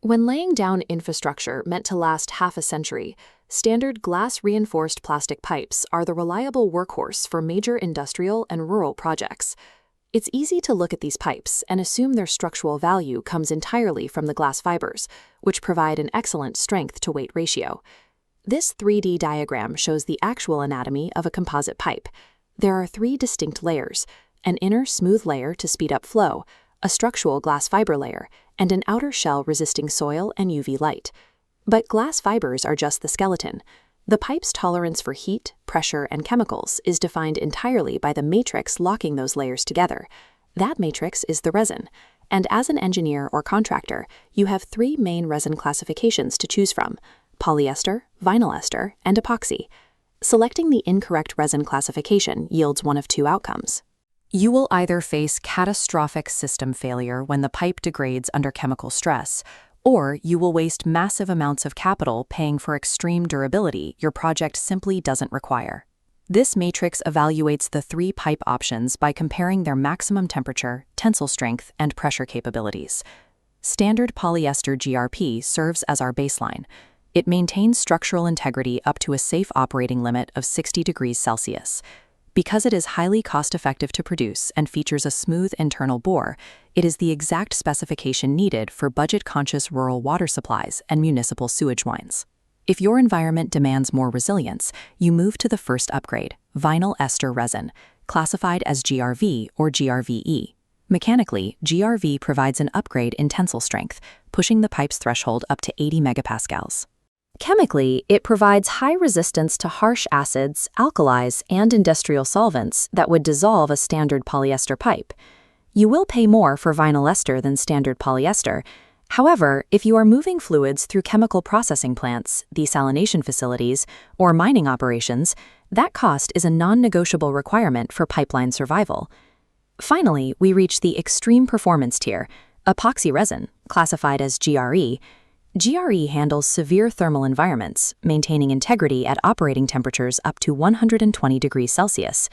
When laying down infrastructure meant to last half a century, standard glass-reinforced plastic pipes are the reliable workhorse for major industrial and rural projects. It's easy to look at these pipes and assume their structural value comes entirely from the glass fibers, which provide an excellent strength-to-weight ratio. This 3D diagram shows the actual anatomy of a composite pipe. There are three distinct layers: an inner smooth layer to speed up flow, a structural glass fiber layer, and an outer shell resisting soil and UV light. But glass fibers are just the skeleton. The pipe's tolerance for heat, pressure, and chemicals is defined entirely by the matrix locking those layers together. That matrix is the resin. And as an engineer or contractor, you have three main resin classifications to choose from: polyester, vinyl ester, and epoxy. Selecting the incorrect resin classification yields one of two outcomes. You will either face catastrophic system failure when the pipe degrades under chemical stress, or you will waste massive amounts of capital paying for extreme durability your project simply doesn't require. This matrix evaluates the three pipe options by comparing their maximum temperature, tensile strength, and pressure capabilities. Standard polyester GRP serves as our baseline. It maintains structural integrity up to a safe operating limit of 60 degrees Celsius. Because it is highly cost-effective to produce and features a smooth internal bore, it is the exact specification needed for budget-conscious rural water supplies and municipal sewage lines. If your environment demands more resilience, you move to the first upgrade, vinyl ester resin, classified as GRV or GRVE. Mechanically, GRV provides an upgrade in tensile strength, pushing the pipe's threshold up to 80 megapascals. Chemically, it provides high resistance to harsh acids, alkalis, and industrial solvents that would dissolve a standard polyester pipe. You will pay more for vinyl ester than standard polyester. However, if you are moving fluids through chemical processing plants, desalination facilities, or mining operations, that cost is a non-negotiable requirement for pipeline survival. Finally, we reach the extreme performance tier, epoxy resin, classified as GRE. GRE handles severe thermal environments, maintaining integrity at operating temperatures up to 120 degrees Celsius.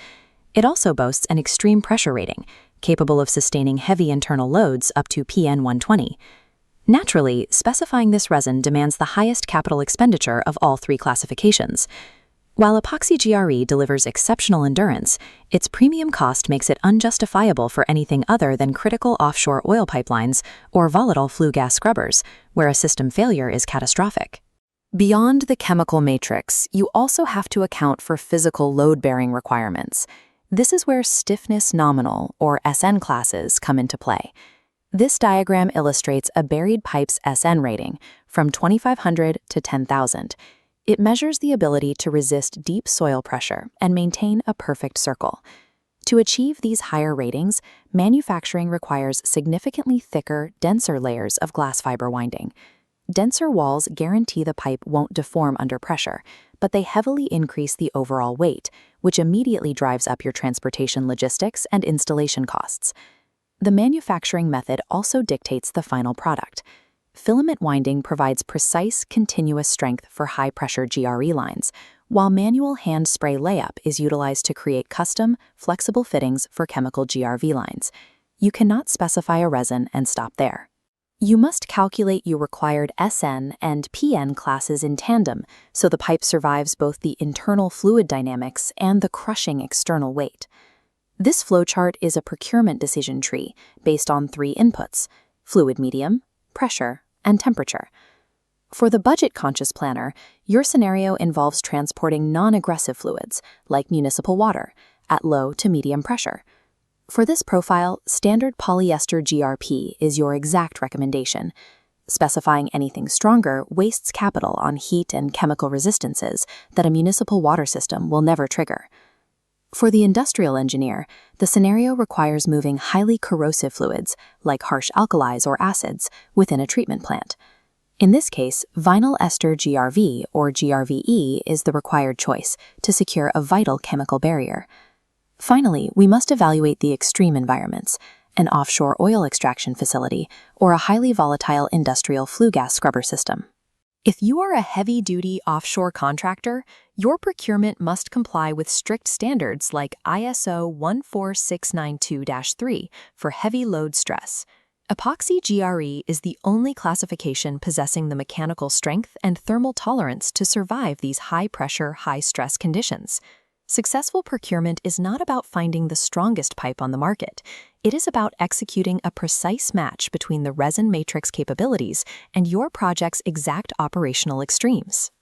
It also boasts an extreme pressure rating, capable of sustaining heavy internal loads up to PN 120. Naturally, specifying this resin demands the highest capital expenditure of all three classifications. While epoxy GRE delivers exceptional endurance, its premium cost makes it unjustifiable for anything other than critical offshore oil pipelines or volatile flue gas scrubbers, where a system failure is catastrophic. Beyond the chemical matrix, you also have to account for physical load-bearing requirements. This is where stiffness nominal, or SN classes, come into play. This diagram illustrates a buried pipe's SN rating from 2,500 to 10,000. It measures the ability to resist deep soil pressure and maintain a perfect circle. To achieve these higher ratings, manufacturing requires significantly thicker, denser layers of glass fiber winding. Denser walls guarantee the pipe won't deform under pressure, but they heavily increase the overall weight, which immediately drives up your transportation logistics and installation costs. The manufacturing method also dictates the final product. Filament winding provides precise, continuous strength for high-pressure GRE lines, while manual hand spray layup is utilized to create custom, flexible fittings for chemical GRV lines. You cannot specify a resin and stop there. You must calculate your required SN and PN classes in tandem so the pipe survives both the internal fluid dynamics and the crushing external weight. This flowchart is a procurement decision tree based on three inputs: fluid medium, pressure, and temperature. For the budget-conscious planner, your scenario involves transporting non-aggressive fluids, like municipal water, at low to medium pressure. For this profile, standard polyester GRP is your exact recommendation. Specifying anything stronger wastes capital on heat and chemical resistances that a municipal water system will never trigger. For the industrial engineer, the scenario requires moving highly corrosive fluids, like harsh alkalis or acids, within a treatment plant. In this case, vinyl ester GRV or GRVE is the required choice to secure a vital chemical barrier. Finally, we must evaluate the extreme environments: an offshore oil extraction facility or a highly volatile industrial flue gas scrubber system. If you are a heavy-duty offshore contractor, your procurement must comply with strict standards like ISO 14692-3 for heavy load stress. Epoxy GRE is the only classification possessing the mechanical strength and thermal tolerance to survive these high-pressure, high-stress conditions. Successful procurement is not about finding the strongest pipe on the market. It is about executing a precise match between the resin matrix capabilities and your project's exact operational extremes.